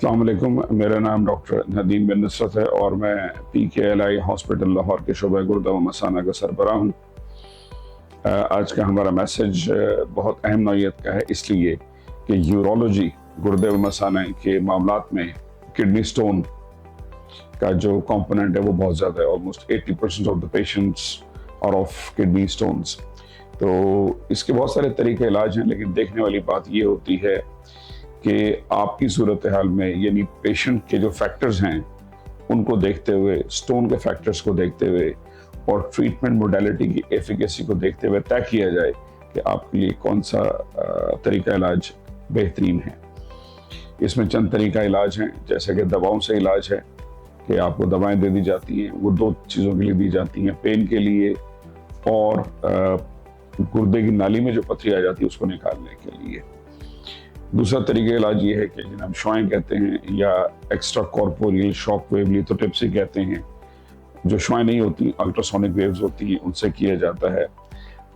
अस्सलाम वालेकुम। मेरा नाम डॉक्टर नदीम बिन नुसरत है और मैं PKLI हॉस्पिटल लाहौर के शोबे गुर्दा व मसाना का सरबराह हूँ। आज का हमारा मैसेज बहुत अहम नौइयत का है, इसलिए कि यूरोलॉजी गुर्दे व मसाना के मामलात में किडनी स्टोन का जो कंपोनेंट है वो बहुत ज़्यादा है। Almost 80% of the patients are of kidney stones. तो इसके बहुत सारे तरीके इलाज हैं, लेकिन देखने वाली बात ये होती है कि आपकी सूरत हाल में, यानी पेशेंट के जो फैक्टर्स हैं उनको देखते हुए, स्टोन के फैक्टर्स को देखते हुए और ट्रीटमेंट मोडालिटी की एफिकेसी को देखते हुए तय किया जाए कि आपके लिए कौन सा तरीका इलाज बेहतरीन है। इसमें चंद तरीका इलाज हैं, जैसे कि दवाओं से इलाज है कि आपको दवाएं दे दी जाती हैं। वो दो चीज़ों के लिए दी जाती हैं, पेन के लिए और गुर्दे की नाली में जो पथरी आ जाती है उसको निकालने के लिए। दूसरा तरीका इलाज ये है कि जिन्हें हम शुआएं कहते हैं या extra corporeal shock wave lithotripsy कहते हैं, जो शुआएं नहीं होती, अल्ट्रासोनिक वेव्स होती हैं, उनसे किया जाता है।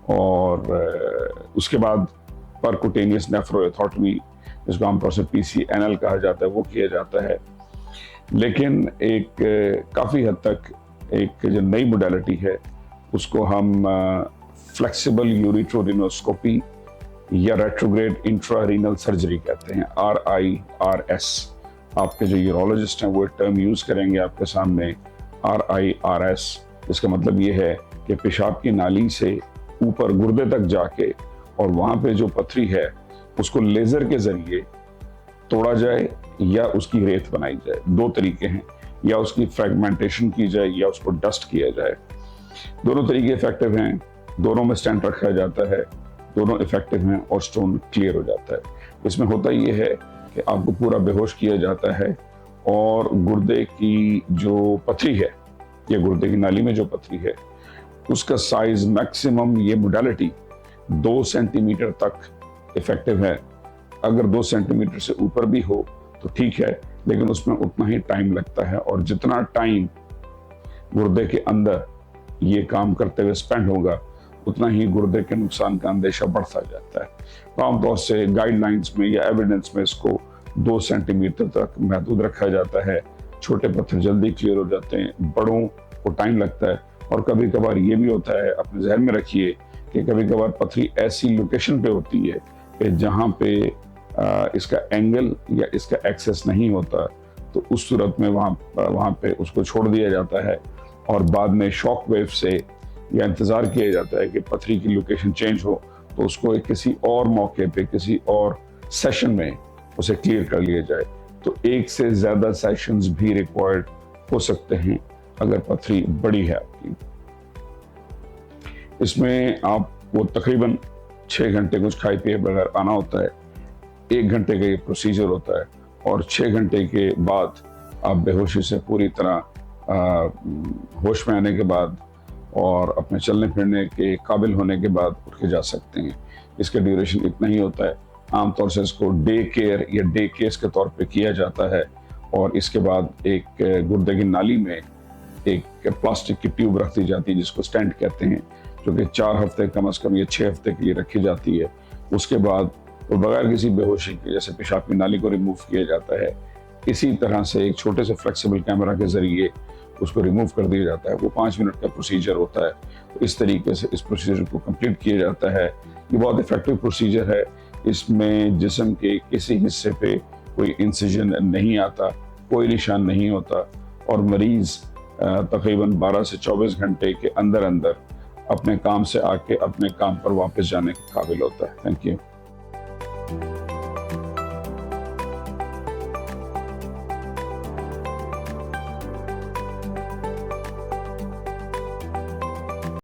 और उसके बाद परकुटेनियस नेफ्रोएथोटमी, जिसको आमतौर से PCNL कहा जाता है, वो किया जाता है। लेकिन एक काफ़ी हद तक एक जो नई मोडालिटी है उसको हम फ्लेक्सिबल यूरिथ्रोरिनोस्कोपी या रेट्रोग्रेड इंट्रारीनल सर्जरी कहते हैं, RIRS। आपके जो यूरोलॉजिस्ट हैं वो एक टर्म यूज करेंगे आपके सामने, RIRS। इसका मतलब ये है कि पेशाब की नाली से ऊपर गुर्दे तक जाके और वहाँ पे जो पथरी है उसको लेजर के जरिए तोड़ा जाए या उसकी रेत बनाई जाए। दो तरीके हैं, या उसकी फ्रेगमेंटेशन की जाए या उसको डस्ट किया जाए। दोनों तरीके इफेक्टिव हैं, दोनों में स्टेंट रखा जाता है, दोनों इफेक्टिव हैं और स्टोन क्लियर हो जाता है। इसमें होता ये है कि आपको पूरा बेहोश किया जाता है और गुर्दे की जो पथरी है या गुर्दे की नाली में जो पथरी है उसका साइज मैक्सिमम, ये मोडालिटी 2 सेंटीमीटर तक इफेक्टिव है। अगर 2 सेंटीमीटर से ऊपर भी हो तो ठीक है, लेकिन उसमें उतना ही टाइम लगता है और जितना टाइम गुर्दे के अंदर ये काम करते हुए स्पेंड होगा उतना ही गुर्दे के नुकसान का अंदेशा बढ़ता जाता है। तो आमतौर से गाइडलाइंस में या एविडेंस में इसको 2 सेंटीमीटर तक महदूद रखा जाता है। छोटे पत्थर जल्दी क्लियर हो जाते हैं, बड़ों को टाइम लगता है। और कभी कभार ये भी होता है, अपने जहन में रखिए कि कभी कभार पथरी ऐसी लोकेशन पे होती है कि जहाँ पे इसका एंगल या इसका एक्सेस नहीं होता, तो उस सूरत में वहाँ पे उसको छोड़ दिया जाता है और बाद में शॉक वेव से या इंतज़ार किया जाता है कि पथरी की लोकेशन चेंज हो, तो उसको एक किसी और मौके पे, किसी और सेशन में उसे क्लियर कर लिया जाए। तो एक से ज़्यादा सेशंस भी रिक्वायर्ड हो सकते हैं अगर पथरी बड़ी है आपकी। इसमें आपको तकरीबन 6 घंटे कुछ खाए पिए बगैर आना होता है। 1 घंटे का ये प्रोसीजर होता है और 6 घंटे के बाद आप बेहोशी से पूरी तरह होश में आने के बाद और अपने चलने फिरने के काबिल होने के बाद उठ के जा सकते हैं। इसका ड्यूरेशन इतना ही होता है। आमतौर से इसको डे केयर या डे केस के तौर पे किया जाता है और इसके बाद एक गुर्दे की नाली में एक प्लास्टिक की ट्यूब रख दी जाती है जिसको स्टेंट कहते हैं, जो कि 4 हफ्ते कम से कम या 6 हफ्ते के लिए रखी जाती है। उसके बाद वो बगैर किसी बेहोशी के, जैसे पेशाब की नाली को रिमूव किया जाता है, इसी तरह से एक छोटे से फ्लेक्सिबल कैमरा के जरिए उसको रिमूव कर दिया जाता है। वो 5 मिनट का प्रोसीजर होता है। तो इस तरीके से इस प्रोसीजर को कंप्लीट किया जाता है। ये बहुत इफेक्टिव प्रोसीजर है। इसमें जिस्म के किसी हिस्से पे कोई इंसिजन नहीं आता, कोई निशान नहीं होता और मरीज तकरीबन 12 से 24 घंटे के अंदर अंदर अपने काम से आके अपने काम पर वापस जाने के काबिल होता है। Thank you.